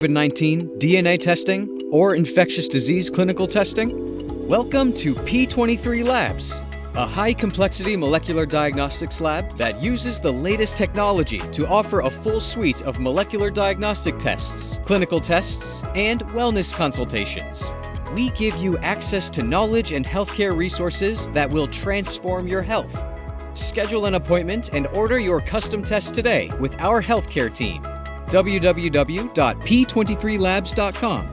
COVID-19, DNA testing, or infectious disease clinical testing? Welcome to P23 Labs, a high-complexity molecular diagnostics lab that uses the latest technology to offer a full suite of molecular diagnostic tests, clinical tests, and wellness consultations. We give you access to knowledge and healthcare resources that will transform your health. Schedule an appointment and order your custom test today with our healthcare team. www.p23labs.com.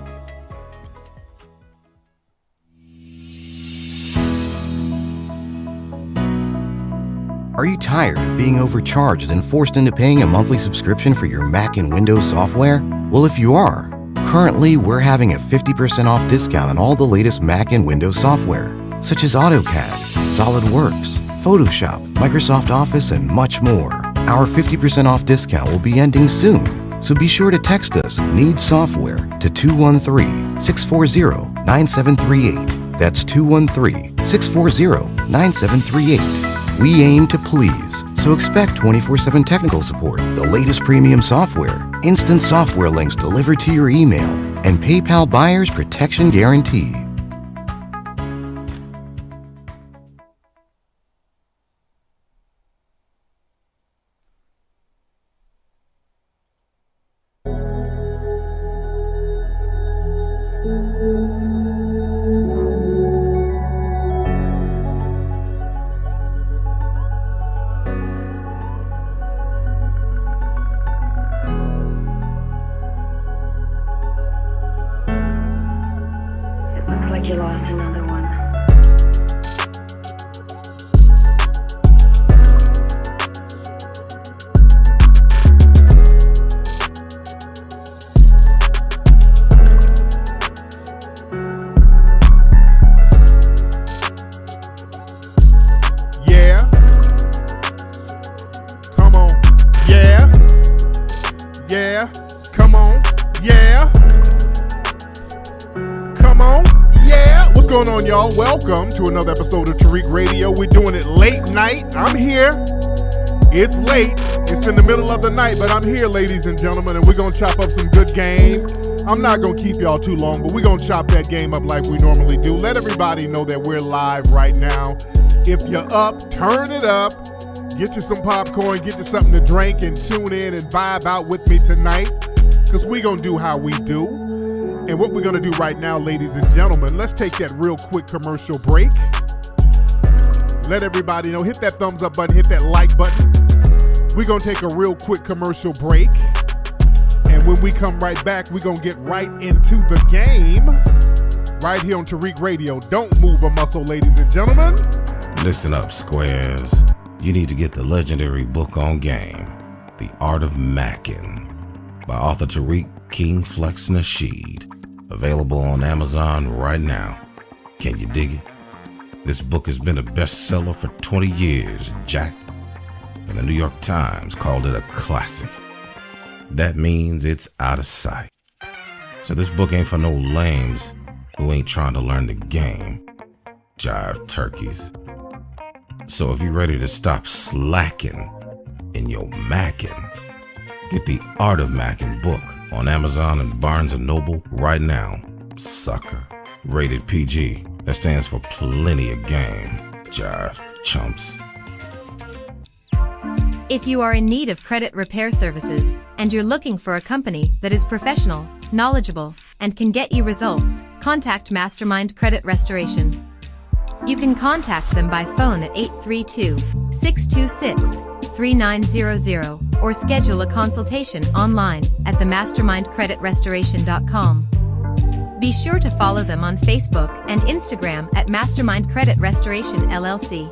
Are you tired of being overcharged and forced into paying a monthly subscription for your Mac and Windows software? Well, if you are, currently we're having a 50% off discount on all the latest Mac and Windows software, such as AutoCAD, SolidWorks, Photoshop, Microsoft Office, and much more. Our 50% off discount will be ending soon, so be sure to text us "Need Software" to 213-640-9738. That's 213-640-9738. We aim to please, so expect 24/7 technical support, the latest premium software, instant software links delivered to your email, and PayPal Buyer's Protection Guarantee. You lost another one. Yeah. Come on. Yeah. Yeah. Come on. Yeah. Come on. Yeah, what's going on, y'all? Welcome to another episode of Tariq Radio. We're doing it late night. I'm here. It's late. It's in the middle of the night, but I'm here, ladies and gentlemen, and we're going to chop up some good game. I'm not going to keep y'all too long, but we're going to chop that game up like we normally do. Let everybody know that we're live right now. If you're up, turn it up. Get you some popcorn, get you something to drink, and tune in and vibe out with me tonight, because we're going to do how we do. And what we're going to do right now, ladies and gentlemen, let's take that real quick commercial break. Let everybody know, hit that thumbs up button, hit that like button. We're going to take a real quick commercial break. And when we come right back, we're going to get right into the game right here on Tariq Radio. Don't move a muscle, ladies and gentlemen. Listen up, squares. You need to get the legendary book on game, The Art of Mackin', by author Tariq King Flex Nasheed. Available on Amazon right now. Can you dig it? This book has been a bestseller for 20 years, Jack. And the New York Times called it a classic. That means it's out of sight. So this book ain't for no lames who ain't trying to learn the game. Jive turkeys. So if you're ready to stop slacking in your mackin', get the Art of Mackin' book on Amazon and Barnes & Noble right now, sucker. Rated PG. That stands for plenty of game, jive chumps. If you are in need of credit repair services, and you're looking for a company that is professional, knowledgeable, and can get you results, contact Mastermind Credit Restoration. You can contact them by phone at 832-626-3900 or schedule a consultation online at themastermindcreditrestoration.com. Be sure to follow them on Facebook and Instagram at Mastermind Credit Restoration LLC.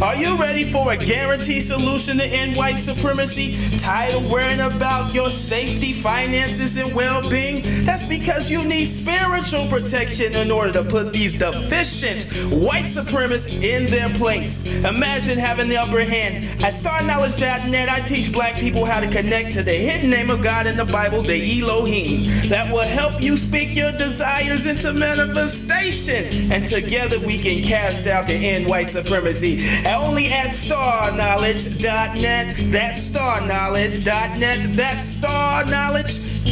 Are you ready for a guaranteed solution to end white supremacy? Tired of worrying about your safety, finances, and well-being? That's because you need spiritual protection in order to put these deficient white supremacists in their place. Imagine having the upper hand. At StarKnowledge.net, I teach black people how to connect to the hidden name of God in the Bible, the Elohim, that will help you speak your desires into manifestation. And together we can cast out the end white supremacy. Only at StarKnowledge.net. That's StarKnowledge.net. That's StarKnowledge.net.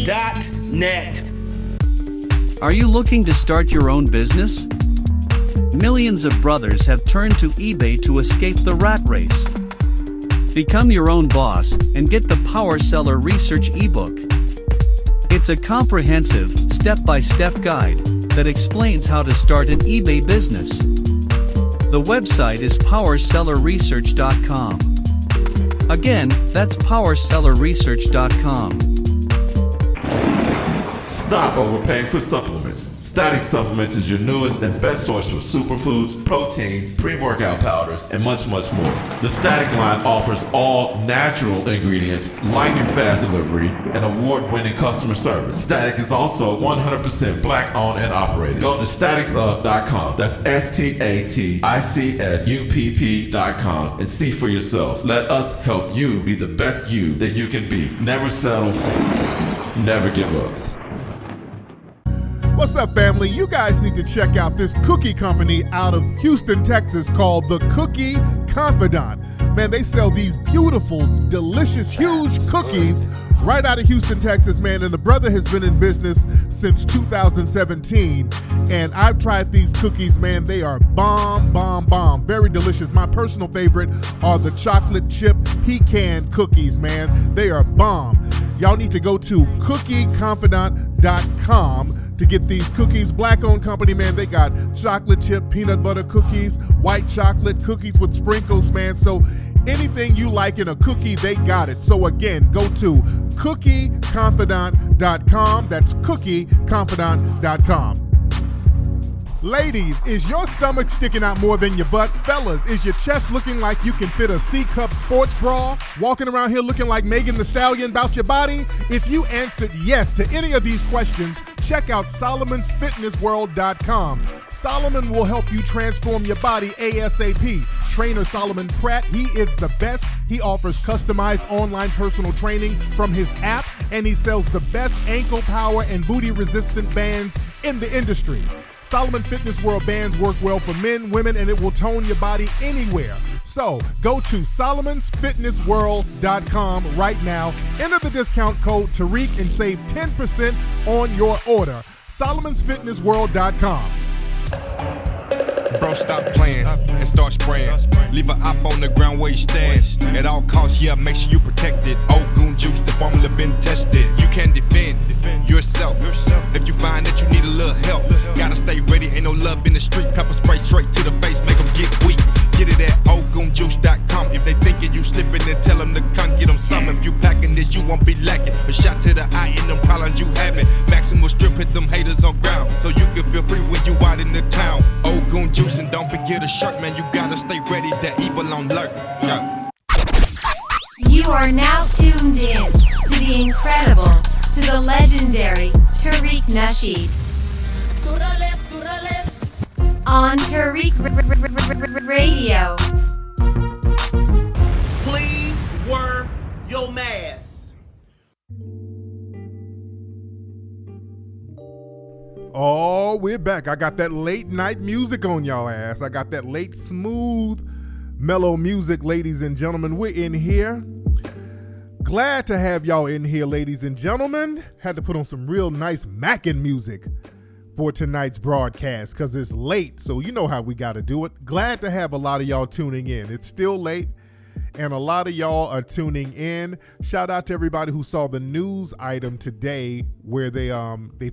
Are you looking to start your own business? Millions of brothers have turned to eBay to escape the rat race. Become your own boss and get the Power Seller Research ebook. It's a comprehensive, step-by-step guide that explains how to start an eBay business. The website is powersellerresearch.com. Again, that's powersellerresearch.com. Stop overpaying for supplements. Static Supplements is your newest and best source for superfoods, proteins, pre-workout powders, and much, much more. The Static line offers all natural ingredients, lightning fast delivery, and award-winning customer service. Static is also 100% black-owned and operated. Go to staticsup.com. That's STATICSUPP.com and see for yourself. Let us help you be the best you that you can be. Never settle, never give up. What's up, family? You guys need to check out this cookie company out of Houston, Texas called The Cookie Confidant. Man, they sell these beautiful, delicious, huge cookies right out of Houston, Texas, man. And the brother has been in business since 2017. And I've tried these cookies, man. They are bomb, bomb, bomb. Very delicious. My personal favorite are the chocolate chip pecan cookies, man. They are bomb. Y'all need to go to cookieconfidant.com to get these cookies. Black-owned company, man. They got chocolate chip peanut butter cookies, white chocolate cookies with sprinkles, man. So anything you like in a cookie, they got it. So again, go to cookieconfidant.com. That's cookieconfidant.com. Ladies, is your stomach sticking out more than your butt? Fellas, is your chest looking like you can fit a C-cup sports bra? Walking around here looking like Megan Thee Stallion about your body? If you answered yes to any of these questions, check out Solomon'sFitnessWorld.com. Solomon will help you transform your body ASAP. Trainer Solomon Pratt, he is the best. He offers customized online personal training from his app, and he sells the best ankle power and booty resistant bands in the industry. Solomon Fitness World bands work well for men, women, and it will tone your body anywhere. So go to Solomon'sFitnessWorld.com right now. Enter the discount code Tariq and save 10% on your order. Solomon'sFitnessWorld.com. Bro, stop playing and start spraying. Leave an op on the ground where you stand. At all costs, yeah, make sure you protect it. Old goon juice, the formula been tested. You can defend yourself. If you find that you need a little help, gotta stay ready. Ain't no love in the street. Pepper spray straight to the face, make them get weak. Get it at oldgoonjuice.com. If they thinking you slipping, then tell them to come get them some. If you packing this, you won't be lacking. A shot to the eye in them problems you having. Maximal strip, hit them haters on ground, so you can feel free when you out in the town. Old goon juice, and don't forget a shirt, man. You gotta stay ready, that evil on alert. Yeah. You are now tuned in to the incredible, to the legendary Tariq Nasheed. On Tariq Radio. Please wear your mask. Oh, we're back. I got that late night music on y'all ass. I got that late smooth, mellow music, ladies and gentlemen. We're in here. Glad to have y'all in here, ladies and gentlemen. Had to put on some real nice Mackin' music for tonight's broadcast because it's late, so you know how we got to do it. Glad to have a lot of y'all tuning in. It's still late, and a lot of y'all are tuning in. Shout out to everybody who saw the news item today where they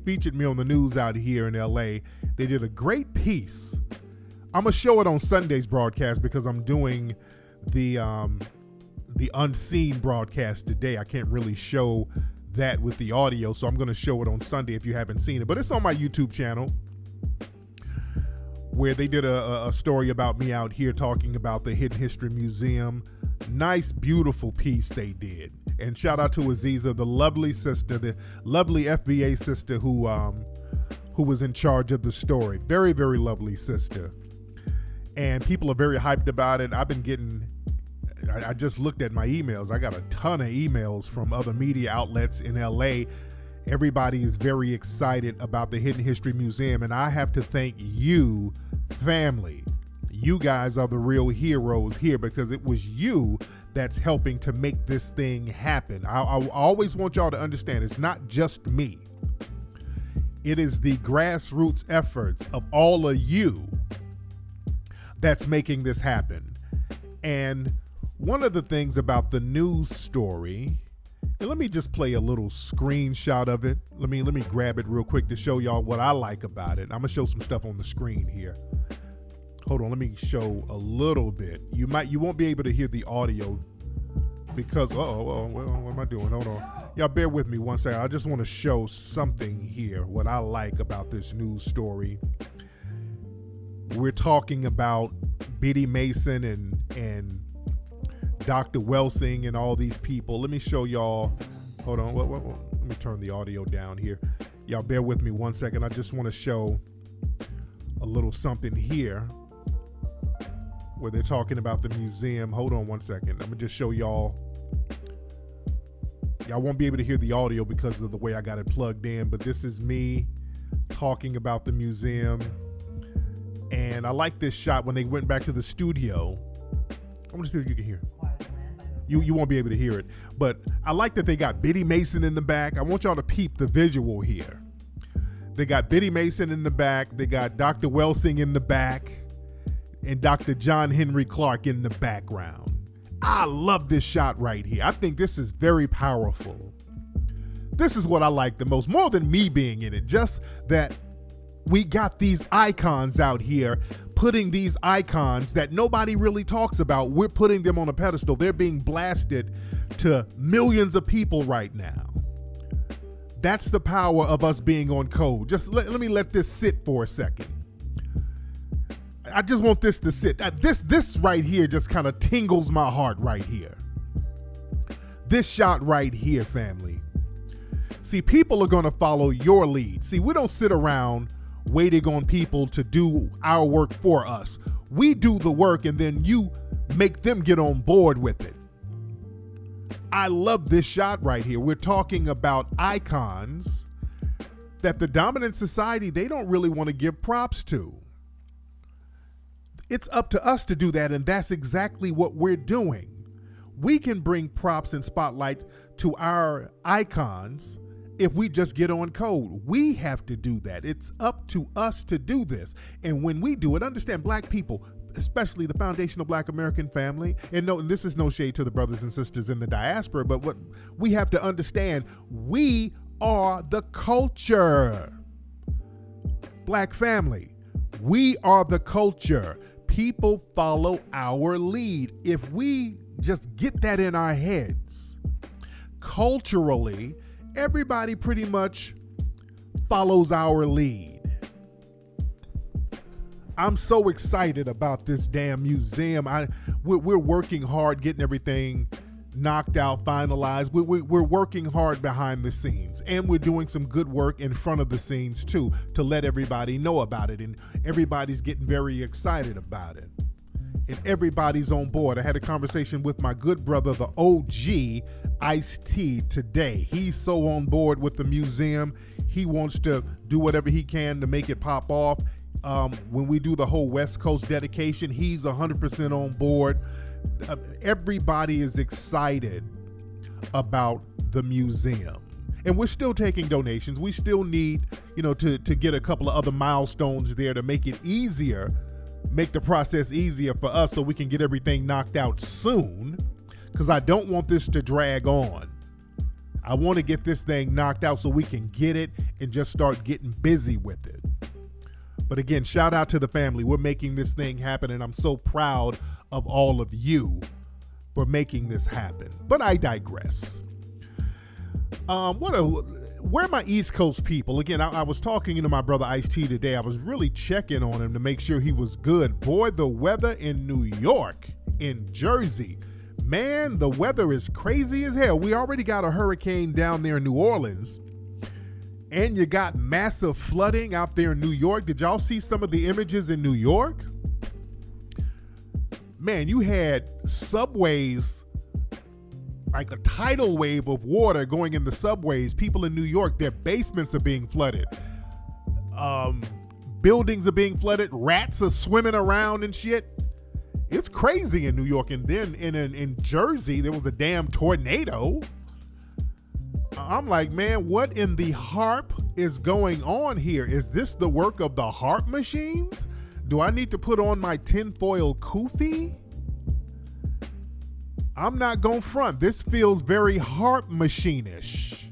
featured me on the news out here in LA. They did a great piece. I'm gonna show it on Sunday's broadcast because I'm doing the unseen broadcast today. I can't really show that with the audio, so I'm going to show it on Sunday if you haven't seen it. But it's on my YouTube channel where they did a story about me out here talking about the Hidden History Museum. Nice, beautiful piece they did. And shout out to Aziza, the lovely sister, the lovely FBA sister who was in charge of the story. Very, very lovely sister. And people are very hyped about it. I just looked at my emails. I got a ton of emails from other media outlets in LA. Everybody is very excited about the Hidden History Museum, and I have to thank you, family. You guys are the real heroes here because it was you that's helping to make this thing happen. I always want y'all to understand it's not just me. It is the grassroots efforts of all of you that's making this happen. And one of the things about the news story, and let me just play a little screenshot of it. Let me grab it real quick to show y'all what I like about it. I'm gonna show some stuff on the screen here. Hold on, let me show a little bit. You won't be able to hear the audio because, well, what am I doing? Hold on. Y'all bear with me one second. I just want to show something here, what I like about this news story. We're talking about Biddy Mason and Dr. Welsing and all these people. Let me show y'all. Hold on. Let me turn the audio down here. Y'all bear with me one second. I just want to show a little something here where they're talking about the museum. Hold on one second. I'm going to just show y'all. Y'all won't be able to hear the audio because of the way I got it plugged in, but this is me talking about the museum. And I like this shot when they went back to the studio. I want to see if you can hear. You won't be able to hear it, but I like that they got Biddy Mason in the back. I want y'all to peep the visual here. They got Biddy Mason in the back. They got Dr. Welsing in the back and Dr. John Henry Clark in the background. I love this shot right here. I think this is very powerful. This is what I like the most, more than me being in it, just that we got these icons out here, putting these icons that nobody really talks about. We're putting them on a pedestal. They're being blasted to millions of people right now. That's the power of us being on code. Just let me let this sit for a second. I just want this to sit. This right here just kind of tingles my heart right here. This shot right here, family. See, people are going to follow your lead. See, we don't sit around waiting on people to do our work for us. We do the work and then you make them get on board with it. I love this shot right here. We're talking about icons that the dominant society, they don't really want to give props to. It's up to us to do that, and that's exactly what we're doing. We can bring props and spotlight to our icons if we just get on code. We have to do that. It's up to us to do this. And when we do it, understand, Black people, especially the foundational Black American family, and no, this is no shade to the brothers and sisters in the diaspora, but what we have to understand, we are the culture. Black family, we are the culture. People follow our lead. If we just get that in our heads, culturally, everybody pretty much follows our lead. I'm so excited about this damn museum. We're working hard, getting everything knocked out, finalized. We're working hard behind the scenes, and we're doing some good work in front of the scenes too, to let everybody know about it, and everybody's getting very excited about it, and everybody's on board. I had a conversation with my good brother, the OG Ice-T, today. He's so on board with the museum. He wants to do whatever he can to make it pop off. When we do the whole West Coast dedication, he's 100% on board. Everybody is excited about the museum, and we're still taking donations. We still need, to get a couple of other milestones there to make it easier, make the process easier for us so we can get everything knocked out soon, because I don't want this to drag on. I want to get this thing knocked out so we can get it and just start getting busy with it. But again, shout out to the family. We're making this thing happen, and I'm so proud of all of you for making this happen. But I digress. Where are my East Coast people? Again, I was talking to my brother Ice-T today. I was really checking on him to make sure he was good. Boy, the weather in New York, in Jersey, man, the weather is crazy as hell. We already got a hurricane down there in New Orleans, and you got massive flooding out there in New York. Did y'all see some of the images in New York? Man, you had subways, like a tidal wave of water going in the subways. People in New York, their basements are being flooded. Buildings are being flooded. Rats are swimming around and shit. It's crazy in New York. And then in Jersey, there was a damn tornado. I'm like, man, what in the harp is going on here? Is this the work of the harp machines? Do I need to put on my tinfoil kufi? I'm not gonna front. This feels very harp machine-ish.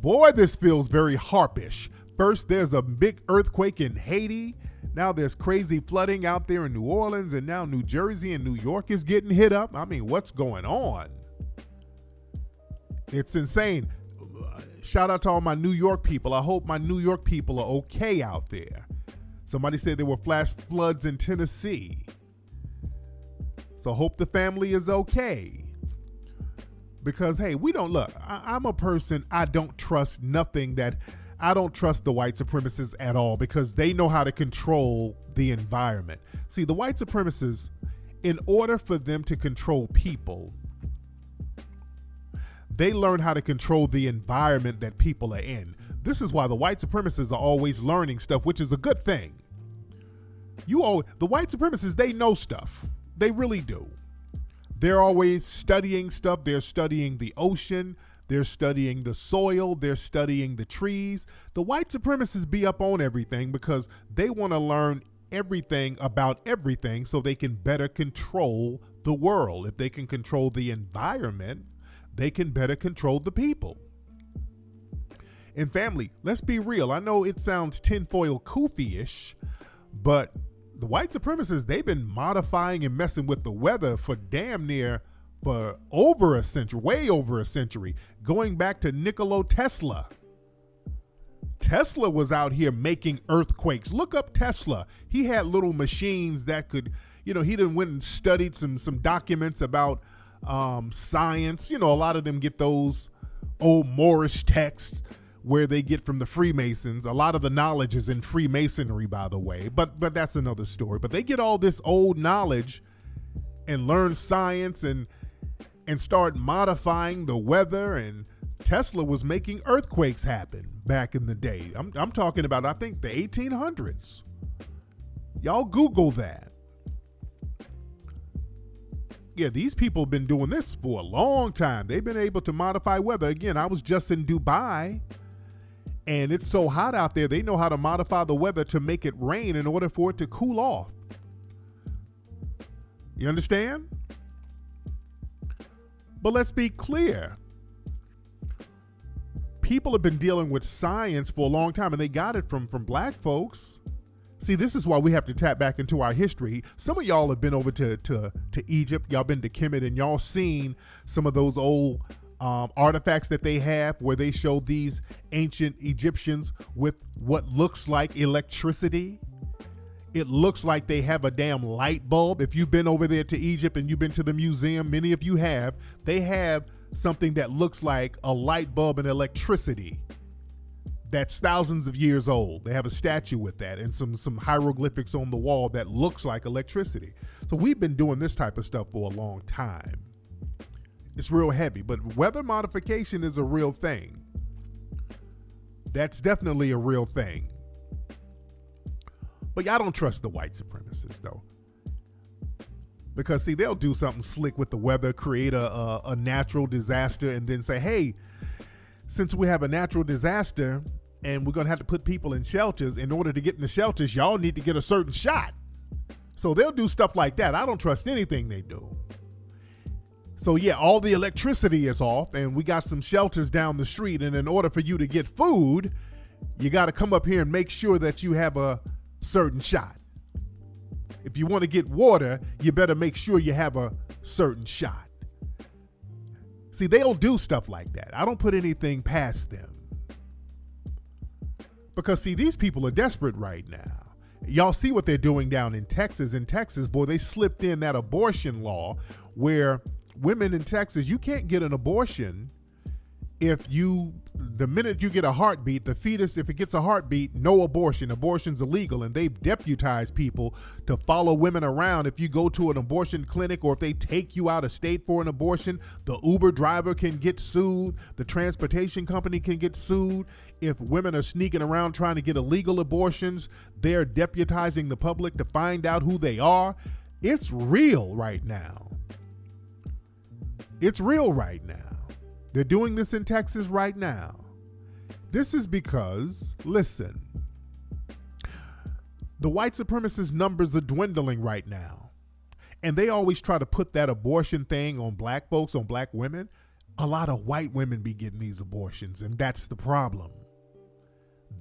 Boy, this feels very harpish. First, there's a big earthquake in Haiti. Now there's crazy flooding out there in New Orleans, and now New Jersey and New York is getting hit up. I mean, what's going on? It's insane. Shout out to all my New York people. I hope my New York people are okay out there. Somebody said there were flash floods in Tennessee. So hope the family is okay. Because, hey, we don't look. I'm a person, I don't trust nothing I don't trust the white supremacists at all because they know how to control the environment. See, the white supremacists, in order for them to control people, they learn how to control the environment that people are in. This is why the white supremacists are always learning stuff, which is a good thing. The white supremacists, they know stuff. They really do. They're always studying stuff. They're studying the ocean. They're studying the soil. They're studying the trees. The white supremacists be up on everything because they want to learn everything about everything so they can better control the world. If they can control the environment, they can better control the people. And family, let's be real. I know it sounds tinfoil kufi-ish, but the white supremacists, they've been modifying and messing with the weather for over a century, way over a century, going back to Nikola Tesla. Tesla was out here making earthquakes. Look up Tesla. He had little machines that could, he done went and studied some documents about science. A lot of them get those old Moorish texts where they get from the Freemasons. A lot of the knowledge is in Freemasonry, by the way, but that's another story. But they get all this old knowledge and learn science and start modifying the weather. And Tesla was making earthquakes happen back in the day. I'm talking about, I think, the 1800s. Y'all Google that. Yeah, these people have been doing this for a long time. They've been able to modify weather. Again, I was just in Dubai, and it's so hot out there, they know how to modify the weather to make it rain in order for it to cool off. You understand? But let's be clear. People have been dealing with science for a long time, and they got it from black folks. See, this is why we have to tap back into our history. Some of y'all have been over to Egypt. Y'all been to Kemet, and y'all seen some of those old artifacts that they have where they show these ancient Egyptians with what looks like electricity. It looks like they have a damn light bulb. If you've been over there to Egypt and you've been to the museum, many of you have, they have something that looks like a light bulb and electricity that's thousands of years old. They have a statue with that and some hieroglyphics on the wall that looks like electricity. So we've been doing this type of stuff for a long time. It's real heavy, but weather modification is a real thing. That's definitely a real thing. But y'all don't trust the white supremacists, though. Because, see, they'll do something slick with the weather, create a natural disaster, and then say, hey, since we have a natural disaster and we're going to have to put people in shelters, in order to get in the shelters, y'all need to get a certain shot. So they'll do stuff like that. I don't trust anything they do. So, yeah, all the electricity is off, and we got some shelters down the street, and in order for you to get food, you got to come up here and make sure that you have a certain shot. If you want to get water, you better make sure you have a certain shot. See, they'll do stuff like that. I don't put anything past them. Because, see, these people are desperate right now. Y'all see what they're doing down in Texas. In Texas, boy, they slipped in that abortion law where women in Texas, you can't get an abortion the minute you get a heartbeat, the fetus, if it gets a heartbeat, no abortion. Abortion's illegal, and they've deputized people to follow women around. If you go to an abortion clinic or if they take you out of state for an abortion, the Uber driver can get sued. The transportation company can get sued. If women are sneaking around trying to get illegal abortions, they're deputizing the public to find out who they are. It's real right now. It's real right now. They're doing this in Texas right now. This is because, listen, the white supremacist numbers are dwindling right now. And they always try to put that abortion thing on black folks, on black women. A lot of white women be getting these abortions, and that's the problem.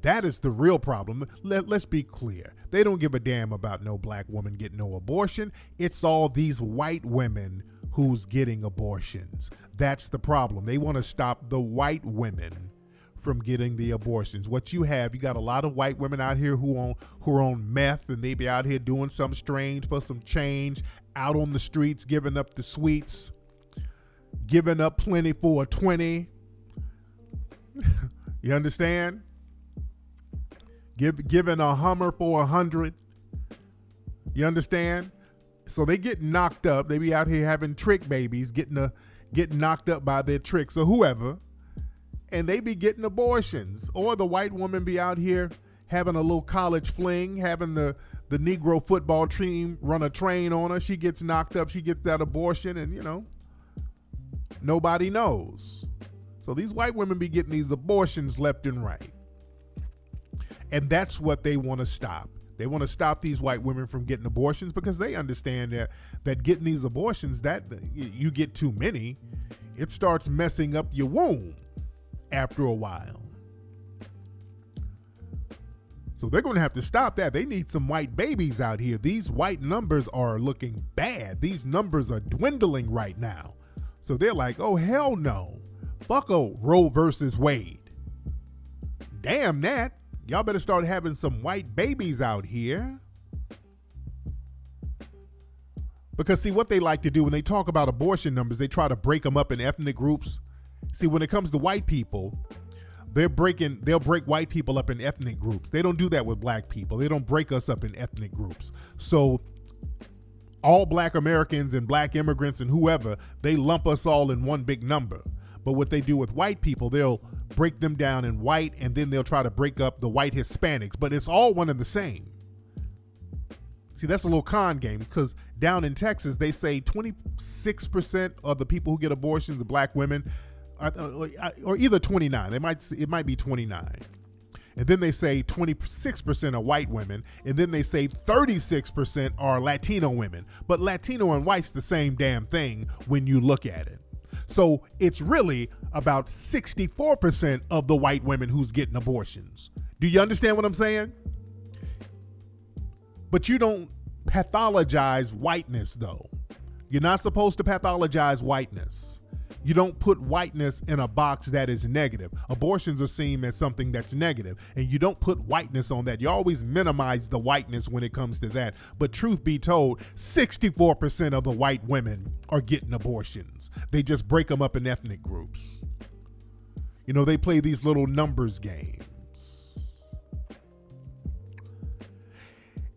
That is the real problem. Let's be clear. They don't give a damn about no black woman getting no abortion. It's all these white women who's getting abortions. That's the problem. They want to stop the white women from getting the abortions. What you got a lot of white women out here who are on meth, and they be out here doing something strange for some change, out on the streets giving up the sweets, giving up plenty for a 20. You understand? Giving a Hummer for 100. You understand? So they get knocked up. They be out here having trick babies, getting knocked up by their tricks or whoever, and they be getting abortions. Or the white woman be out here having a little college fling, having the Negro football team run a train on her. She gets knocked up. She gets that abortion, and nobody knows. So these white women be getting these abortions left and right, and that's what they want to stop. They want to stop these white women from getting abortions because they understand that getting these abortions, that you get too many, it starts messing up your womb after a while. So they're going to have to stop that. They need some white babies out here. These white numbers are looking bad. These numbers are dwindling right now. So they're like, oh, hell no. Fuck a Roe versus Wade. Damn that. Y'all better start having some white babies out here. Because see, what they like to do when they talk about abortion numbers, they try to break them up in ethnic groups. See, when it comes to white people, they'll break white people up in ethnic groups. They don't do that with black people. They don't break us up in ethnic groups. So all black Americans and black immigrants and whoever, they lump us all in one big number. But what they do with white people, they'll break them down in white, and then they'll try to break up the white Hispanics, but it's all one and the same. See, that's a little con game, because down in Texas, they say 26% of the people who get abortions are black women, or either 29. It might be 29. And then they say 26% are white women, and then they say 36% are Latino women. But Latino and white's the same damn thing when you look at it. So it's really about 64% of the white women who's getting abortions. Do you understand what I'm saying? But you don't pathologize whiteness, though. You're not supposed to pathologize whiteness. You don't put whiteness in a box that is negative. Abortions are seen as something that's negative, and you don't put whiteness on that. You always minimize the whiteness when it comes to that. But truth be told, 64% of the white women are getting abortions. They just break them up in ethnic groups. They play these little numbers games.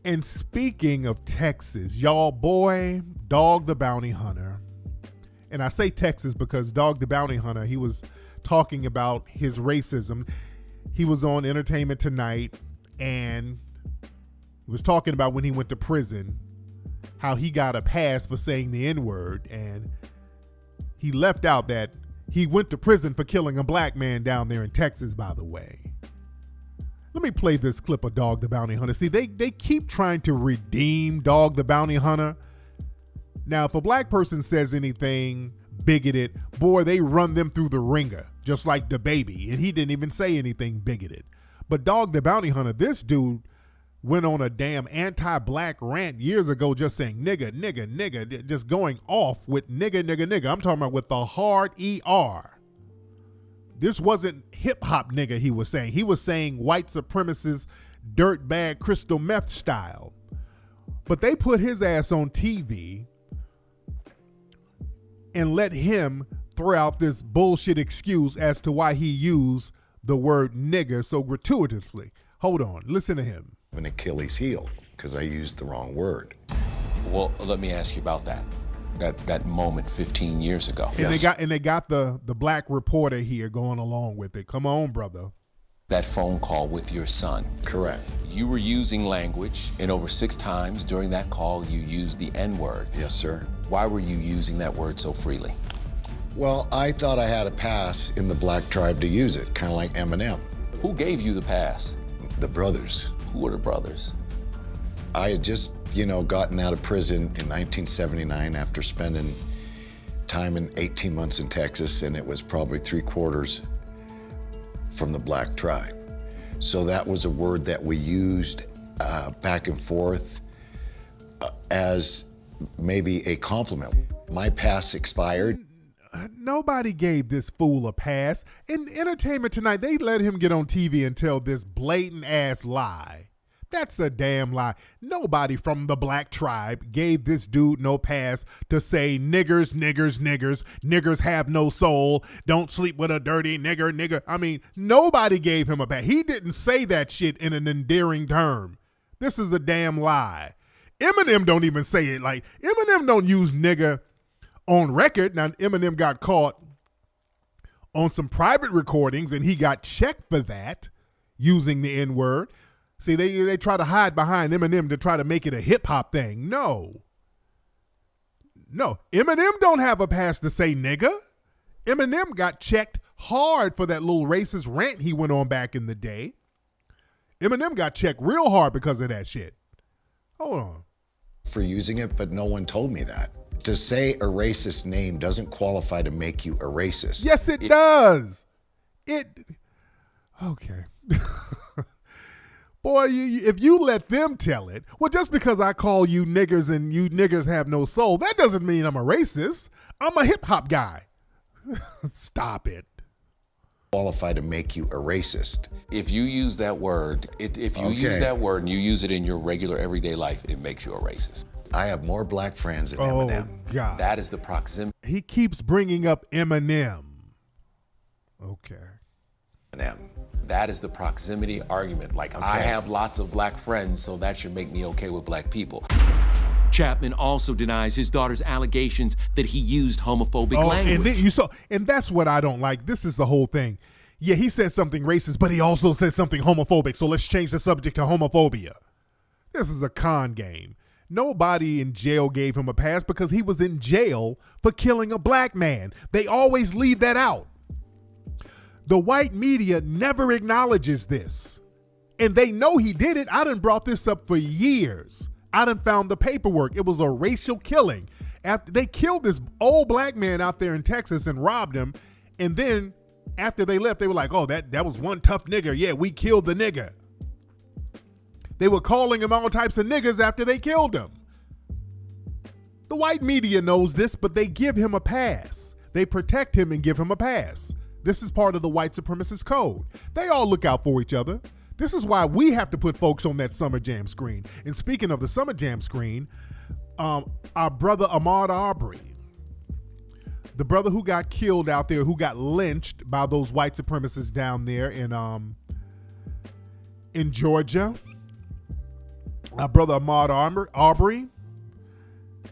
And speaking of Texas, y'all, boy, Dog the Bounty Hunter. And I say Texas because Dog the Bounty Hunter, he was talking about his racism. He was on Entertainment Tonight, and he was talking about when he went to prison, how he got a pass for saying the N-word, and he left out that he went to prison for killing a black man down there in Texas, by the way. Let me play this clip of Dog the Bounty Hunter. See, they keep trying to redeem Dog the Bounty Hunter. Now, if a black person says anything bigoted, boy, they run them through the ringer, just like the baby. And he didn't even say anything bigoted. But Dog the Bounty Hunter, this dude went on a damn anti-black rant years ago, just saying nigga, nigga, nigga, just going off with nigga, nigga, nigga. I'm talking about with the hard ER. This wasn't hip-hop nigga he was saying. He was saying white supremacist, dirtbag, crystal meth style. But they put his ass on TV and let him throw out this bullshit excuse as to why he used the word nigger so gratuitously. Hold on, listen to him. An Achilles heel because I used the wrong word. Well, let me ask you about that moment 15 years ago. And Yes. they got the black reporter here going along with it. Come on, brother. That phone call with your son. Correct. You were using language, and over 6 times during that call, you used the N-word. Yes, sir. Why were you using that word so freely? Well, I thought I had a pass in the black tribe to use it, kind of like Eminem. Who gave you the pass? The brothers. Who were the brothers? I had just, gotten out of prison in 1979 after spending time in 18 months in Texas, and it was probably 3/4 from the black tribe. So that was a word that we used back and forth as maybe a compliment. My pass expired. Nobody gave this fool a pass. In Entertainment Tonight, they let him get on TV and tell this blatant ass lie. That's a damn lie. Nobody from the black tribe gave this dude no pass to say niggers, niggers, niggers, niggers have no soul, don't sleep with a dirty nigger. I mean, nobody gave him a pass. He didn't say that shit in an endearing term. This is a damn lie. Eminem don't even say it. Like, Eminem don't use nigger on record. Now, Eminem got caught on some private recordings and he got checked for that, using the N-word. See, they try to hide behind Eminem to try to make it a hip-hop thing. No, Eminem don't have a pass to say nigga. Eminem got checked hard for that little racist rant he went on back in the day. Eminem got checked real hard because of that shit. Hold on. For using it, but no one told me that. To say a racist name doesn't qualify to make you a racist. Yes, it does. Okay. Boy, if you let them tell it, well, just because I call you niggers and you niggers have no soul, that doesn't mean I'm a racist. I'm a hip-hop guy. Stop it. Qualify to make you a racist. If you use that word, use that word and you use it in your regular everyday life, it makes you a racist. I have more black friends than Eminem. Oh, God. That is the proximity. He keeps bringing up Eminem. Okay. Eminem. That is the proximity argument. Like, I have lots of black friends, so that should make me okay with black people. Chapman also denies his daughter's allegations that he used homophobic language. And that's what I don't like. This is the whole thing. Yeah, he said something racist, but he also said something homophobic. So let's change the subject to homophobia. This is a con game. Nobody in jail gave him a pass because he was in jail for killing a black man. They always leave that out. The white media never acknowledges this. And they know he did it. I done brought this up for years. I done found the paperwork. It was a racial killing. After they killed this old black man out there in Texas and robbed him. And then after they left, they were like, oh, that was one tough nigger. Yeah, we killed the nigger. They were calling him all types of niggers after they killed him. The white media knows this, but they give him a pass. They protect him and give him a pass. This is part of the white supremacist code. They all look out for each other. This is why we have to put folks on that Summer Jam screen. And speaking of the Summer Jam screen, our brother Ahmaud Arbery, the brother who got killed out there, who got lynched by those white supremacists down there in Georgia, our brother Ahmaud Arbery,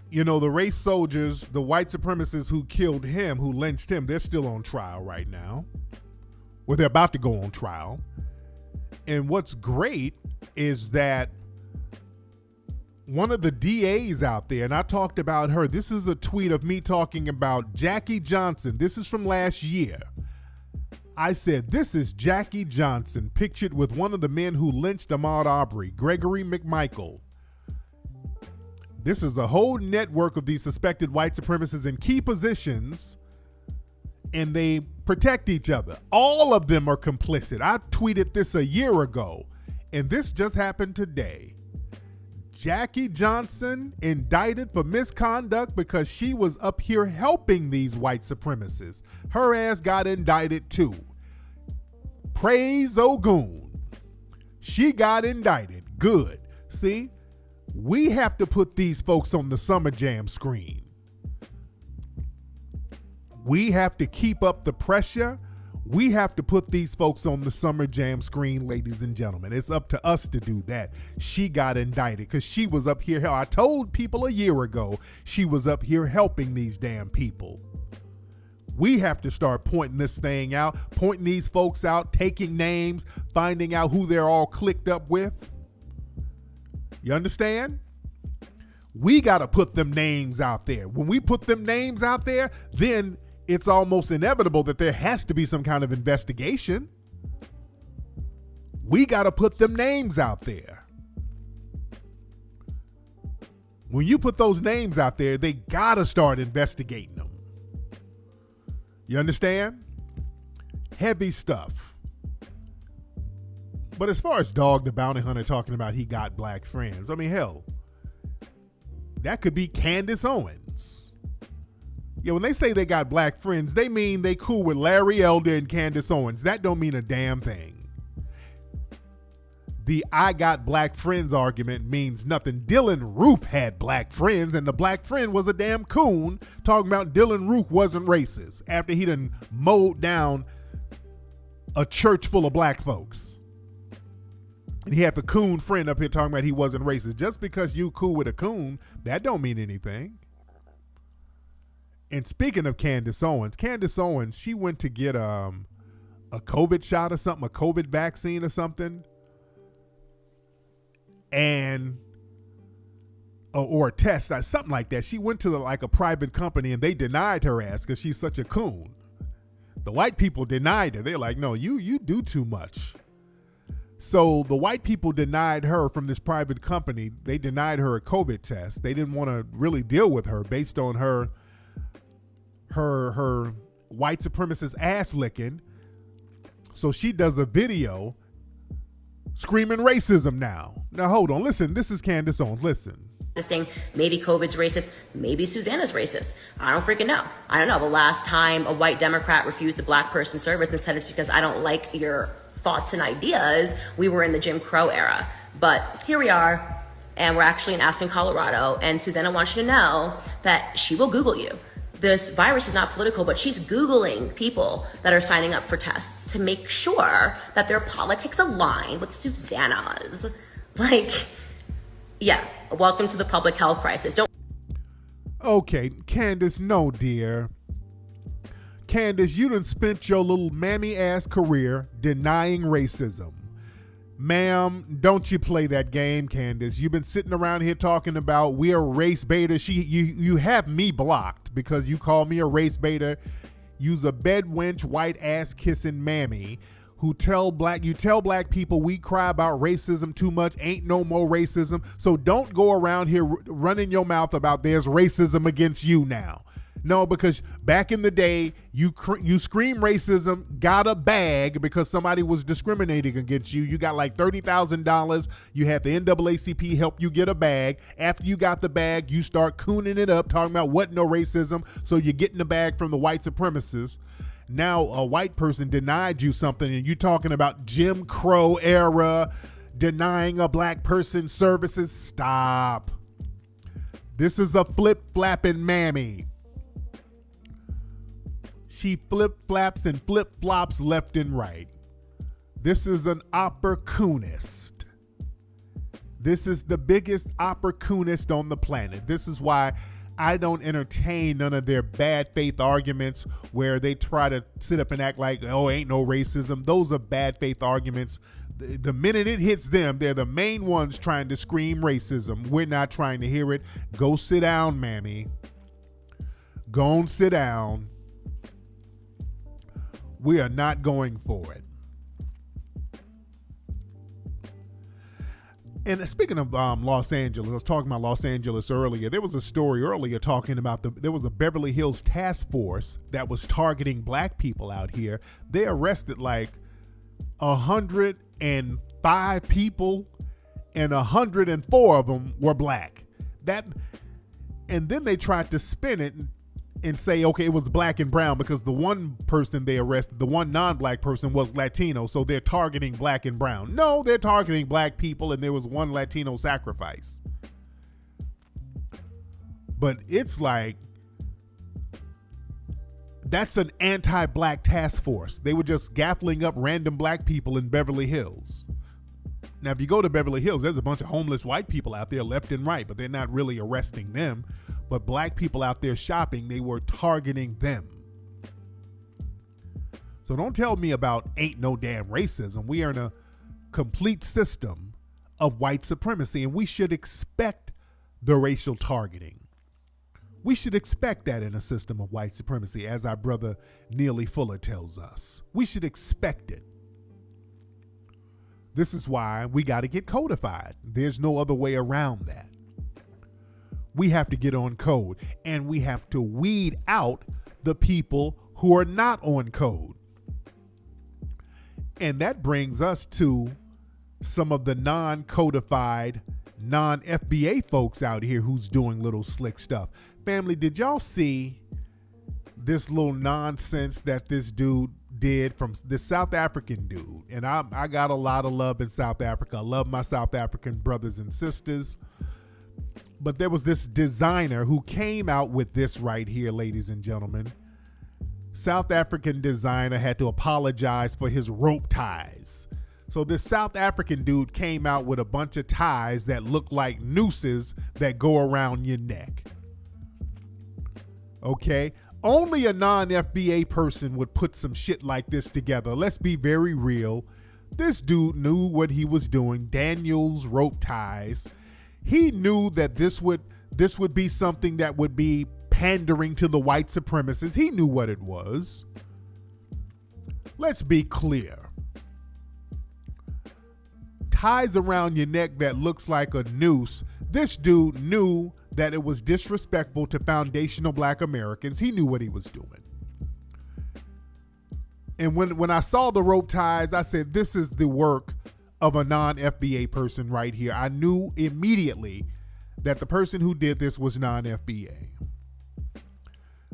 you know, the race soldiers, the white supremacists who killed him, who lynched him, they're still on trial right now. Well, they're about to go on trial. And what's great is that one of the DAs out there, and I talked about her, this is a tweet of me talking about Jackie Johnson. This is from last year. I said, this is Jackie Johnson, pictured with one of the men who lynched Ahmaud Arbery, Gregory McMichael. This is a whole network of these suspected white supremacists in key positions, and they protect each other. All of them are complicit. I tweeted this a year ago, and this just happened today. Jackie Johnson indicted for misconduct because she was up here helping these white supremacists. Her ass got indicted too. Praise Ogun. She got indicted. Good. See? We have to put these folks on the Summer Jam screen. We have to keep up the pressure. We have to put these folks on the Summer Jam screen, ladies and gentlemen. It's up to us to do that. She got indicted because she was up here. Hell, I told people a year ago she was up here helping these damn people. We have to start pointing this thing out, pointing these folks out, taking names, finding out who they're all clicked up with. You understand? We got to put them names out there. When we put them names out there, then it's almost inevitable that there has to be some kind of investigation. We got to put them names out there. When you put those names out there, they got to start investigating them. You understand? Heavy stuff. But as far as Dog the Bounty Hunter talking about he got black friends, I mean, hell, that could be Candace Owens. Yeah, when they say they got black friends, they mean they cool with Larry Elder and Candace Owens. That don't mean a damn thing. The I got black friends argument means nothing. Dylan Roof had black friends, and the black friend was a damn coon talking about Dylan Roof wasn't racist after he done mowed down a church full of black folks. And he had the coon friend up here talking about he wasn't racist. Just because you cool with a coon, that don't mean anything. And speaking of Candace Owens, she went to get a COVID shot or something, a COVID vaccine or something. And or a test, something like that. She went to like a private company and they denied her ass because she's such a coon. The white people denied her. They're like, no, you do too much. So the white people denied her from this private company. They denied her a COVID test. They didn't want to really deal with her based on her white supremacist ass licking. So she does a video screaming racism now. Now hold on, listen, this is Candace Owens, listen. This thing, maybe COVID's racist, maybe Susanna's racist. I don't freaking know. I don't know. The last time a white Democrat refused a black person service and said it's because I don't like your thoughts and ideas, we were in the Jim Crow era. But here we are, and we're actually in Aspen, Colorado, and Susanna wants you to know that she will Google you. This virus is not political, but she's Googling people that are signing up for tests to make sure that their politics align with Susanna's. Like, yeah, welcome to the public health crisis. Okay, Candace, no, dear. Candace, you done spent your little mammy-ass career denying racism. Ma'am, don't you play that game, Candace. You've been sitting around here talking about we're race beta. You have me blocked because you call me a race beta. You's a bed wench, white ass kissing mammy who tell black people we cry about racism too much. Ain't no more racism. So don't go around here running your mouth about there's racism against you now. No, because back in the day, you scream racism, got a bag because somebody was discriminating against you. You got like $30,000. You had the NAACP help you get a bag. After you got the bag, you start cooning it up, talking about what no racism. So you're getting the bag from the white supremacists. Now a white person denied you something and you're talking about Jim Crow era, denying a black person services. Stop. This is a flip-flapping mammy. She flip-flaps and flip-flops left and right. This is an opportunist. This is the biggest opportunist on the planet. This is why I don't entertain none of their bad faith arguments where they try to sit up and act like, oh, ain't no racism. Those are bad faith arguments. The minute it hits them, they're the main ones trying to scream racism. We're not trying to hear it. Go sit down, mammy. Go and sit down. We are not going for it. And speaking of Los Angeles, I was talking about Los Angeles earlier. There was a story earlier talking about there was a Beverly Hills task force that was targeting black people out here. They arrested like 105 people, and 104 of them were black. And then they tried to spin it and say, okay, it was black and brown because the one person they arrested, the one non-black person, was Latino, so they're targeting black and brown. No, they're targeting black people, and there was one Latino sacrifice. But it's like That's an anti-black task force. They were just gaffling up random black people in Beverly Hills. Now, if you go to Beverly Hills, there's a bunch of homeless white people out there left and right, but they're not really arresting them. But black people out there shopping, they were targeting them. So don't tell me about ain't no damn racism. We are in a complete system of white supremacy, and we should expect the racial targeting. We should expect that in a system of white supremacy, as our brother Neely Fuller tells us. We should expect it. This is why we got to get codified. There's no other way around that. We have to get on code, and we have to weed out the people who are not on code. And that brings us to some of the non-codified, non-FBA folks out here who's doing little slick stuff. Family, did y'all see this little nonsense that this dude did from this South African dude? And I got a lot of love in South Africa. I love my South African brothers and sisters. But there was this designer who came out with this right here, ladies and gentlemen. South African designer had to apologize for his rope ties. So this South African dude came out with a bunch of ties that look like nooses that go around your neck. Okay? Only a non-FBA person would put some shit like this together. Let's be very real. This dude knew what he was doing. Daniel's rope ties. He knew that this would be something that would be pandering to the white supremacists. He knew what it was. Let's be clear. Ties around your neck that looks like a noose. This dude knew that it was disrespectful to foundational black Americans. He knew what he was doing. And when I saw the rope ties, I said, this is the work of a non-FBA person right here. I knew immediately that the person who did this was non-FBA.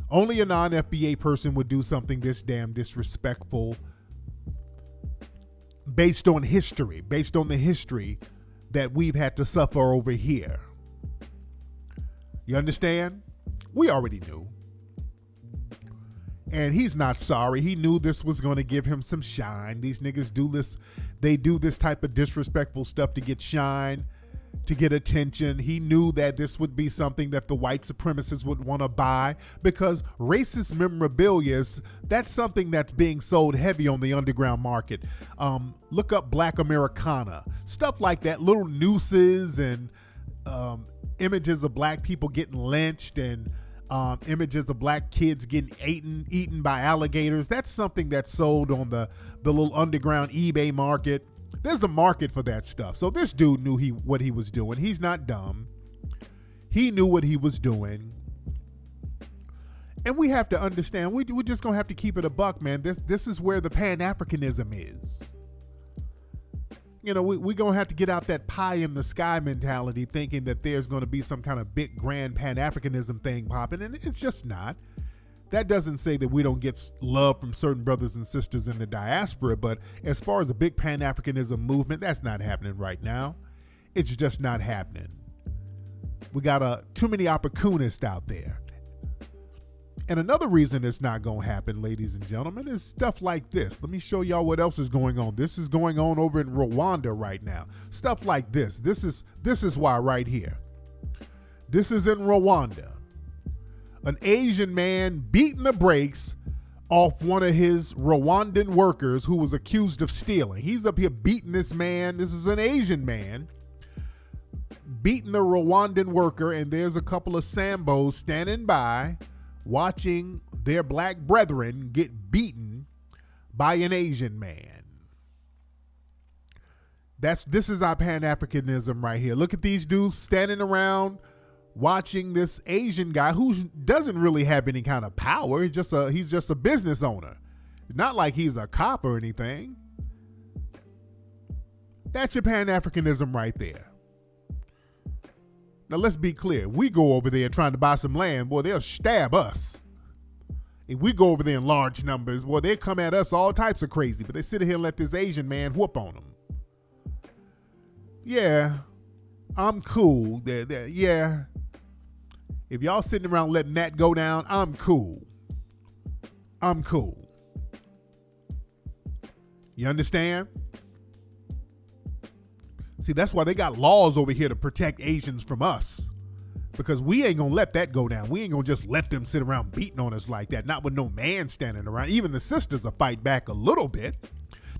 Only a non-FBA person would do something this damn disrespectful based on history, based on the history that we've had to suffer over here. You understand? We already knew. And he's not sorry. He knew this was going to give him some shine. These niggas do this. They do this type of disrespectful stuff to get shine, to get attention. He knew that this would be something that the white supremacists would want to buy because racist memorabilia, that's something that's being sold heavy on the underground market. Look up Black Americana, stuff like that, little nooses and images of black people getting lynched and images of black kids getting eaten by alligators. That's something that's sold on the little underground eBay market. There's a market for that stuff. So this dude knew what he was doing. He's not dumb. He knew what he was doing. And we have to understand, we're just going to have to keep it a buck, man. This is where the Pan-Africanism is. You know, we're going to have to get out that pie in the sky mentality, thinking that there's going to be some kind of big grand Pan-Africanism thing popping, and it's just not. That doesn't say that we don't get love from certain brothers and sisters in the diaspora, but as far as a big Pan-Africanism movement, that's not happening right now. It's just not happening. We got too many opportunists out there. And another reason it's not going to happen, ladies and gentlemen, is stuff like this. Let me show y'all what else is going on. This is going on over in Rwanda right now. Stuff like this. This is why right here. This is in Rwanda. An Asian man beating the brakes off one of his Rwandan workers who was accused of stealing. He's up here beating this man. This is an Asian man beating the Rwandan worker, and there's a couple of Sambos standing by watching their black brethren get beaten by an Asian man. This is our Pan-Africanism right here. Look at these dudes standing around watching this Asian guy who doesn't really have any kind of power. He's just a business owner. Not like he's a cop or anything. That's your Pan-Africanism right there. Now let's be clear. We go over there trying to buy some land, boy, they'll stab us. If we go over there in large numbers, boy, they come at us all types of crazy, but they sit here and let this Asian man whoop on them. Yeah, I'm cool. Yeah. If y'all sitting around letting that go down, I'm cool. I'm cool. You understand? See, that's why they got laws over here to protect Asians from us. Because we ain't gonna let that go down. We ain't gonna just let them sit around beating on us like that. Not with no man standing around. Even the sisters will fight back a little bit.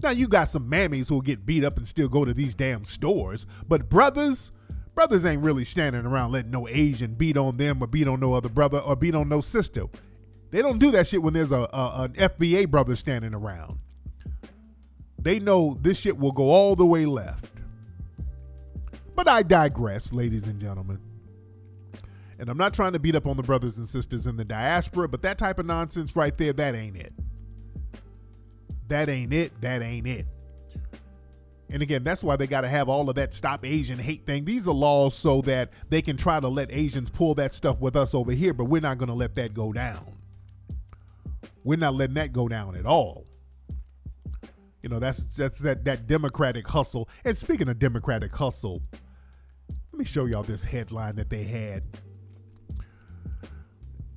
Now you got some mammies who'll get beat up and still go to these damn stores. But brothers ain't really standing around letting no Asian beat on them or beat on no other brother or beat on no sister. They don't do that shit when there's an FBA brother standing around. They know this shit will go all the way left. But I digress, ladies and gentlemen. And I'm not trying to beat up on the brothers and sisters in the diaspora, but that type of nonsense right there, that ain't it. That ain't it. That ain't it. And again, that's why they got to have all of that Stop Asian Hate thing. These are laws so that they can try to let Asians pull that stuff with us over here, but we're not going to let that go down. We're not letting that go down at all. You know, that's that Democratic hustle. And speaking of Democratic hustle, let me show y'all this headline that they had.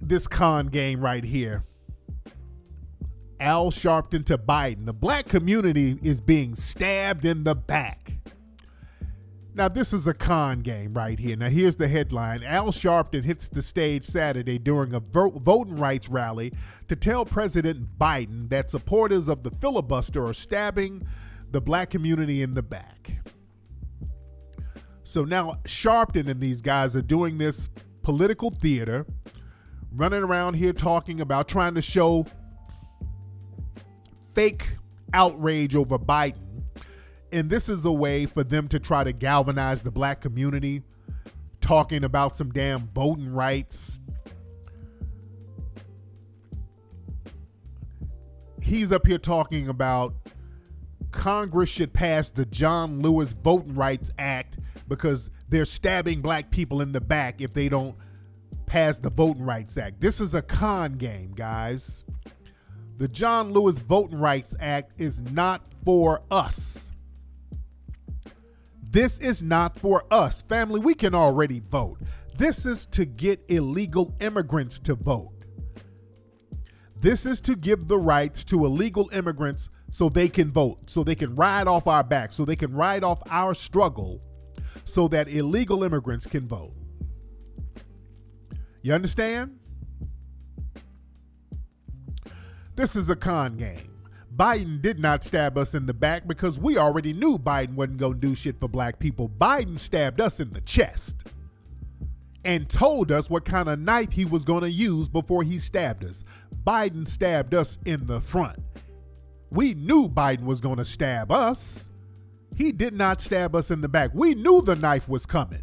This con game right here. Al Sharpton to Biden. The black community is being stabbed in the back. Now, this is a con game right here. Now, here's the headline. Al Sharpton hits the stage Saturday during a voting rights rally to tell President Biden that supporters of the filibuster are stabbing the black community in the back. So now Sharpton and these guys are doing this political theater, running around here talking about trying to show fake outrage over Biden. And this is a way for them to try to galvanize the black community, talking about some damn voting rights. He's up here talking about Congress should pass the John Lewis Voting Rights Act because they're stabbing black people in the back if they don't pass the Voting Rights Act. This is a con game, guys. The John Lewis Voting Rights Act is not for us. This is not for us. Family, we can already vote. This is to get illegal immigrants to vote. This is to give the rights to illegal immigrants so they can vote, so they can ride off our back, so they can ride off our struggle so that illegal immigrants can vote. You understand? This is a con game. Biden did not stab us in the back because we already knew Biden wasn't going to do shit for black people. Biden stabbed us in the chest and told us what kind of knife he was going to use before he stabbed us. Biden stabbed us in the front. We knew Biden was going to stab us. He did not stab us in the back. We knew the knife was coming.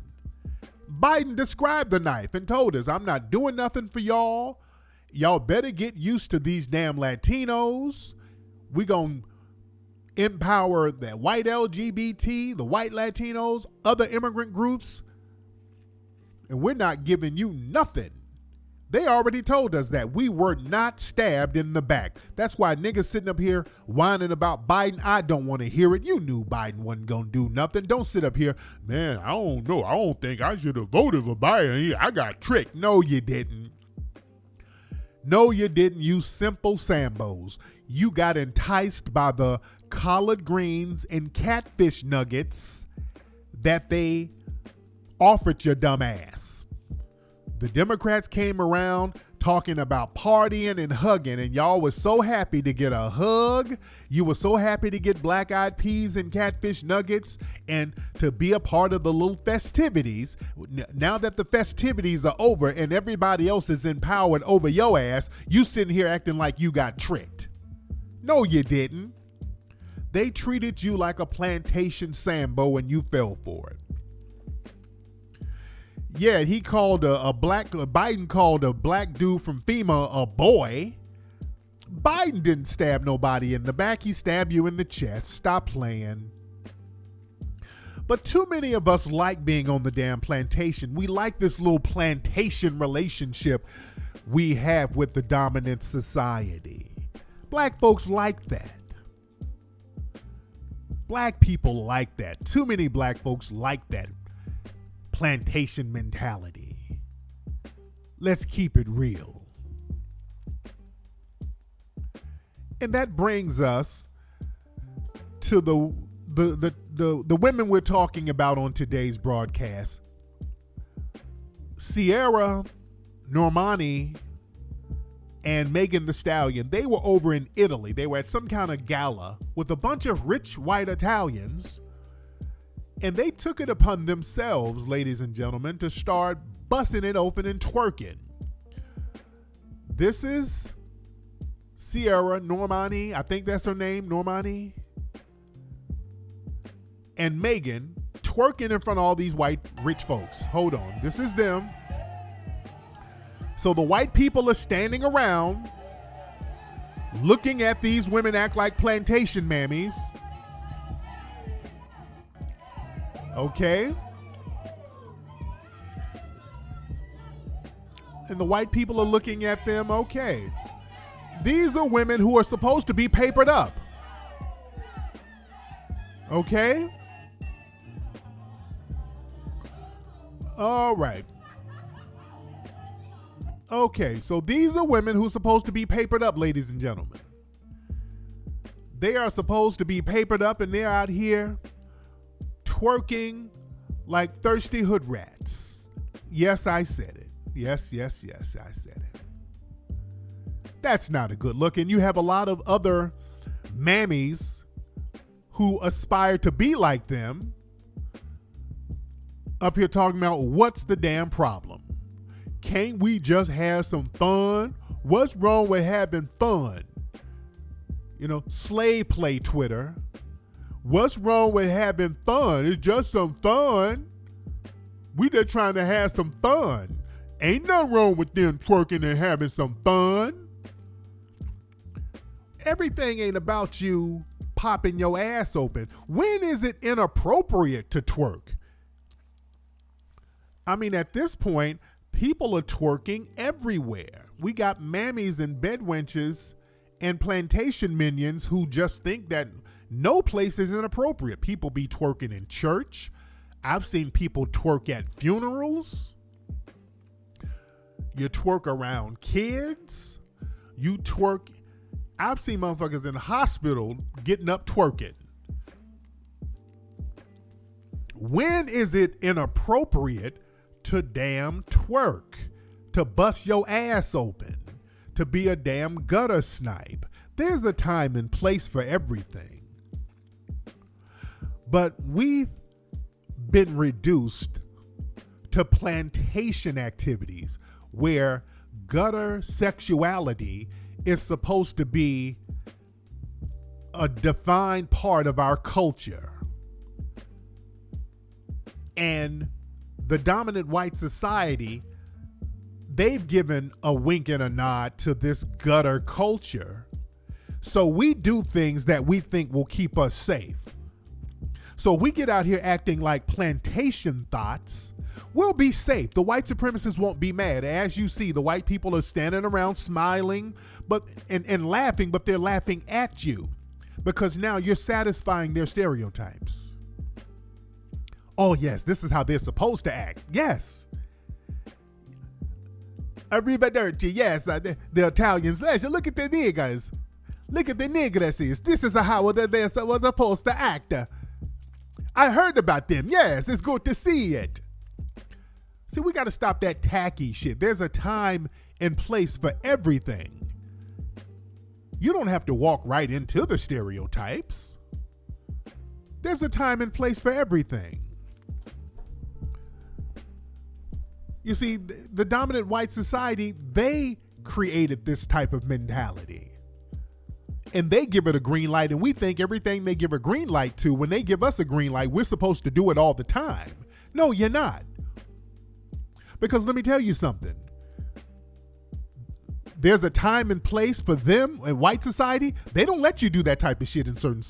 Biden described the knife and told us, I'm not doing nothing for y'all. Y'all better get used to these damn Latinos. We gonna empower the white LGBT, the white Latinos, other immigrant groups, and we're not giving you nothing. They already told us that we were not stabbed in the back. That's why niggas sitting up here whining about Biden. I don't want to hear it. You knew Biden wasn't gonna do nothing. Don't sit up here, man, I don't know. I don't think I should have voted for Biden. I got tricked. No, you didn't. No, you didn't, you simple Sambos. You got enticed by the collard greens and catfish nuggets that they offered your dumb ass. The Democrats came around talking about partying and hugging, and y'all was so happy to get a hug. You were so happy to get black-eyed peas and catfish nuggets and to be a part of the little festivities. Now that the festivities are over and everybody else is empowered over your ass, you sitting here acting like you got tricked. No, you didn't. They treated you like a plantation Sambo and you fell for it. Yeah, he called Biden called a black dude from FEMA a boy. Biden didn't stab nobody in the back. He stabbed you in the chest. Stop playing. But too many of us like being on the damn plantation. We like this little plantation relationship we have with the dominant society. Black folks like that. Black people like that. Too many black folks like that plantation mentality. Let's keep it real. And that brings us to the women we're talking about on today's broadcast. Sierra Normani and Megan Thee Stallion, they were over in Italy. They were at some kind of gala with a bunch of rich white Italians, and they took it upon themselves, ladies and gentlemen, to start busting it open and twerking. This is Sierra Normani, I think that's her name, Normani, and Megan twerking in front of all these white rich folks. Hold on, this is them. So the white people are standing around looking at these women act like plantation mammies. Okay. And the white people are looking at them. Okay. These are women who are supposed to be papered up. Okay. All right. Okay, so these are women who are supposed to be papered up, ladies and gentlemen. They are supposed to be papered up, and they're out here twerking like thirsty hood rats. Yes, I said it. Yes, I said it. That's not a good look, and you have a lot of other mammies who aspire to be like them up here talking about what's the damn problem. Can't we just have some fun? What's wrong with having fun? You know, slave play Twitter. What's wrong with having fun? It's just some fun. We just trying to have some fun. Ain't nothing wrong with them twerking and having some fun. Everything ain't about you popping your ass open. When is it inappropriate to twerk? I mean, at this point, people are twerking everywhere. We got mammies and bedwenches and plantation minions who just think that no place is inappropriate. People be twerking in church. I've seen people twerk at funerals. You twerk around kids. You twerk. I've seen motherfuckers in the hospital getting up twerking. When is it inappropriate to damn twerk, to bust your ass open, to be a damn gutter snipe? There's a time and place for everything. But we've been reduced to plantation activities where gutter sexuality is supposed to be a defined part of our culture. And the dominant white society, they've given a wink and a nod to this gutter culture. So we do things that we think will keep us safe. So we get out here acting like plantation thoughts, we'll be safe. The white supremacists won't be mad. As you see, the white people are standing around smiling and laughing, but they're laughing at you because now you're satisfying their stereotypes. Oh, yes, this is how they're supposed to act. Yes. Arrivederci, yes, the Italians. Look at the niggas. Look at the nigresses. This is how they're supposed to act. I heard about them. Yes, it's good to see it. See, we got to stop that tacky shit. There's a time and place for everything. You don't have to walk right into the stereotypes. There's a time and place for everything. You see, the dominant white society, they created this type of mentality. And they give it a green light, and we think everything they give a green light to, when they give us a green light, we're supposed to do it all the time. No, you're not. Because let me tell you something. There's a time and place for them in white society. They don't let you do that type of shit in certain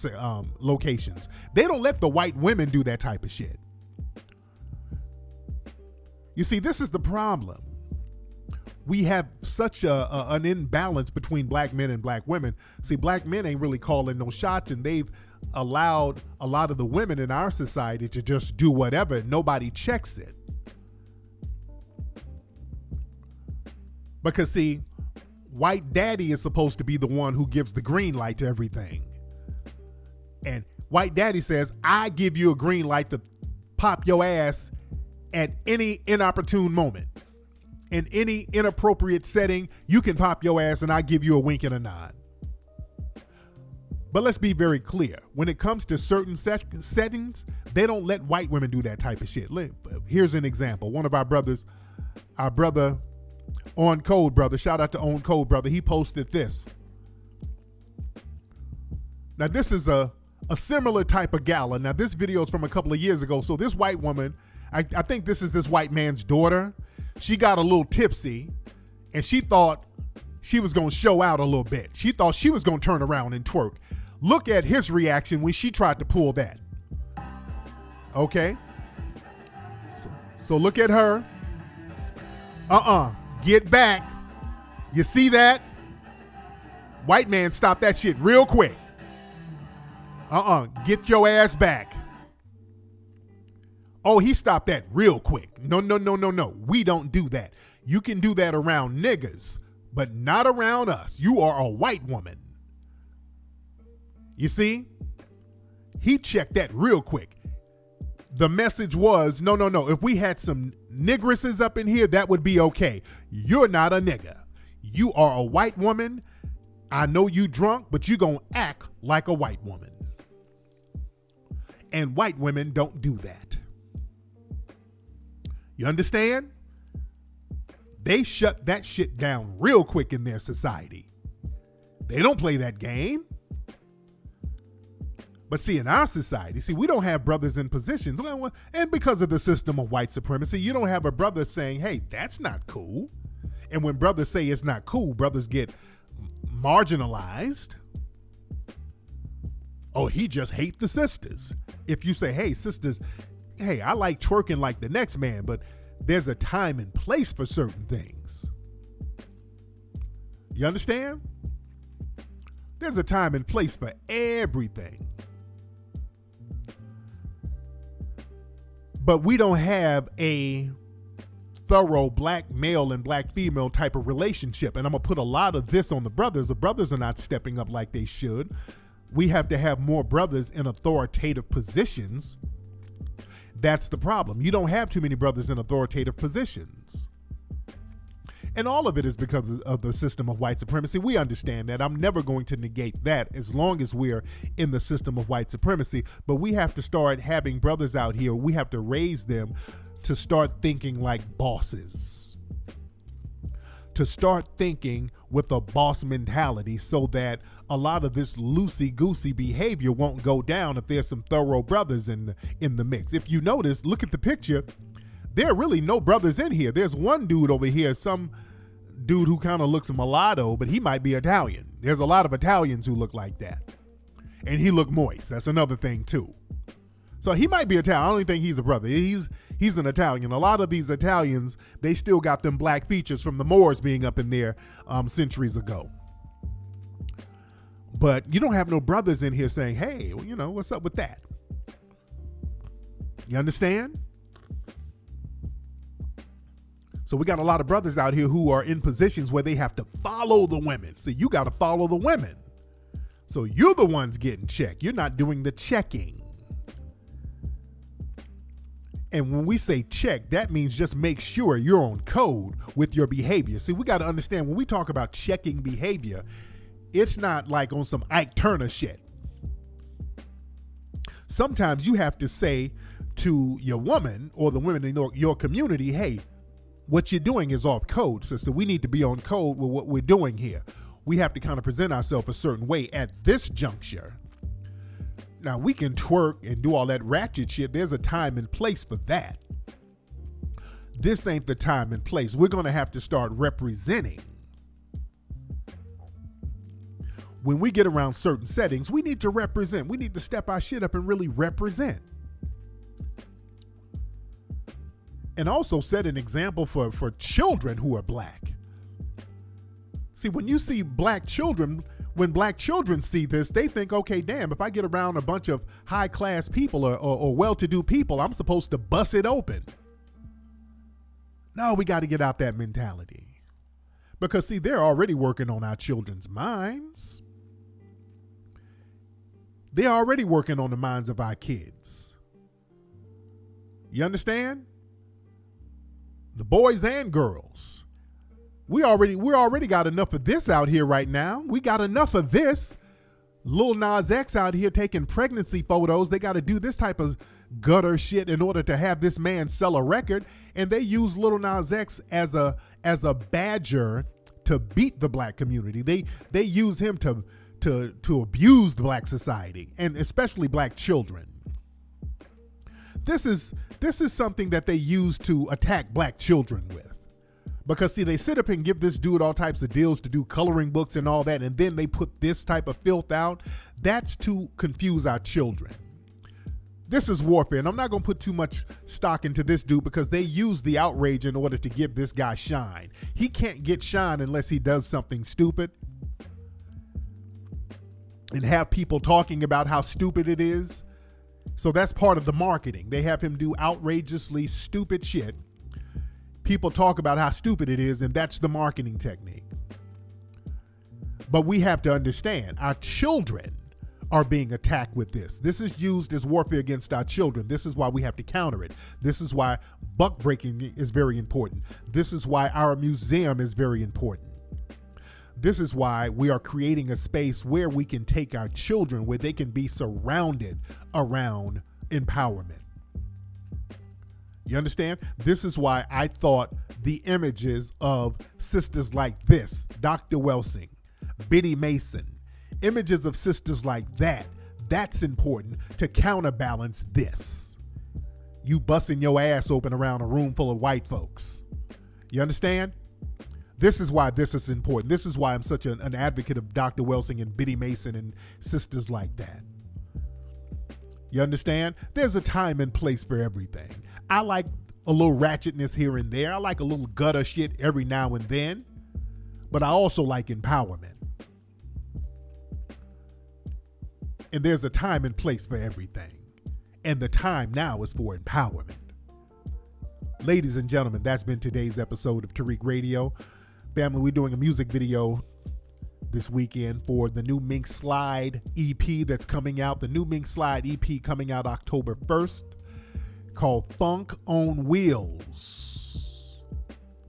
locations. They don't let the white women do that type of shit. You see, this is the problem. We have such an imbalance between black men and black women. See, black men ain't really calling no shots, and they've allowed a lot of the women in our society to just do whatever. Nobody checks it. Because see, white daddy is supposed to be the one who gives the green light to everything. And white daddy says, I give you a green light to pop your ass at any inopportune moment. In any inappropriate setting, you can pop your ass and I give you a wink and a nod. But let's be very clear. When it comes to certain settings, they don't let white women do that type of shit. Here's an example. One of our brothers, our brother On Code brother, shout out to On Code brother, he posted this. Now this is a similar type of gala. Now this video is from a couple of years ago. So this white woman, I think this is this white man's daughter. She got a little tipsy and she thought she was going to show out a little bit. She thought she was going to turn around and twerk. Look at his reaction when she tried to pull that. Okay. So look at her. Get back. You see that? White man stopped that shit real quick. Get your ass back. Oh, he stopped that real quick. No. We don't do that. You can do that around niggas, but not around us. You are a white woman. You see? He checked that real quick. The message was, no. If we had some nigresses up in here, that would be okay. You're not a nigga. You are a white woman. I know you drunk, but you gonna act like a white woman. And white women don't do that. You understand? They shut that shit down real quick in their society. They don't play that game. But see, in our society, we don't have brothers in positions. And because of the system of white supremacy, you don't have a brother saying, hey, that's not cool. And when brothers say it's not cool, brothers get marginalized. Oh, he just hates the sisters. If you say, hey, sisters, hey, I like twerking like the next man, but there's a time and place for certain things. You understand? There's a time and place for everything. But we don't have a thorough black male and black female type of relationship. And I'm going to put a lot of this on the brothers. The brothers are not stepping up like they should. We have to have more brothers in authoritative positions. That's the problem. You don't have too many brothers in authoritative positions. And all of it is because of the system of white supremacy. We understand that. I'm never going to negate that as long as we're in the system of white supremacy. But we have to start having brothers out here. We have to raise them to start thinking like bosses. To start thinking with a boss mentality so that a lot of this loosey-goosey behavior won't go down if there's some thorough brothers in the mix. If you notice, look at the picture. There are really no brothers in here. There's one dude over here, some dude who kind of looks mulatto, but he might be Italian. There's a lot of Italians who look like that. And he look moist. That's another thing too. So he might be Italian. I don't even think he's a brother. He's an Italian. A lot of these Italians, they still got them black features from the Moors being up in there centuries ago. But you don't have no brothers in here saying, hey, well, you know, what's up with that? You understand? So we got a lot of brothers out here who are in positions where they have to follow the women. So you got to follow the women. So you're the ones getting checked. You're not doing the checking. And when we say check, that means just make sure you're on code with your behavior. See, we got to understand when we talk about checking behavior, it's not like on some Ike Turner shit. Sometimes you have to say to your woman or the women in your community, hey, what you're doing is off code, sister. We need to be on code with what we're doing here. We have to kind of present ourselves a certain way at this juncture. Now, we can twerk and do all that ratchet shit. There's a time and place for that. This ain't the time and place. We're going to have to start representing. When we get around certain settings, we need to represent. We need to step our shit up and really represent. And also set an example for children who are black. See, when you see black children, when black children see this, they think, okay, damn, if I get around a bunch of high-class people or well-to-do people, I'm supposed to bust it open. No, we got to get out that mentality. Because, see, they're already working on our children's minds. They're already working on the minds of our kids. You understand? The boys and girls. We already got enough of this out here right now. We got enough of this. Lil Nas X out here taking pregnancy photos. They got to do this type of gutter shit in order to have this man sell a record. And they use Lil Nas X as a badger to beat the black community. They use him to abuse the black society, and especially black children. This is something that they use to attack black children with. Because, see, they sit up and give this dude all types of deals to do coloring books and all that, and then they put this type of filth out. That's to confuse our children. This is warfare, and I'm not going to put too much stock into this dude because they use the outrage in order to give this guy shine. He can't get shine unless he does something stupid and have people talking about how stupid it is. So that's part of the marketing. They have him do outrageously stupid shit. People talk about how stupid it is, and that's the marketing technique. But we have to understand, our children are being attacked with this. This is used as warfare against our children. This is why we have to counter it. This is why buck breaking is very important. This is why our museum is very important. This is why we are creating a space where we can take our children, where they can be surrounded around empowerment. You understand? This is why I thought the images of sisters like this, Dr. Welsing, Biddy Mason, images of sisters like that, that's important to counterbalance this. You busting your ass open around a room full of white folks. You understand? This is why this is important. This is why I'm such an advocate of Dr. Welsing and Biddy Mason and sisters like that. You understand? There's a time and place for everything. I like a little ratchetness here and there. I like a little gutter shit every now and then. But I also like empowerment. And there's a time and place for everything. And the time now is for empowerment. Ladies and gentlemen, that's been today's episode of Tariq Radio. Family, we're doing a music video this weekend for the new Mink Slide EP that's coming out. The new Mink Slide EP coming out October 1st, called Funk on Wheels.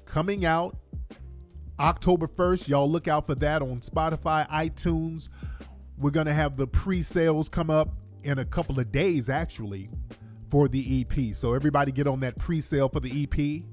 Coming out October 1st. Y'all look out for that on Spotify, iTunes. We're going to have the pre-sales come up in a couple of days, actually, for the EP. So everybody get on that pre-sale for the EP.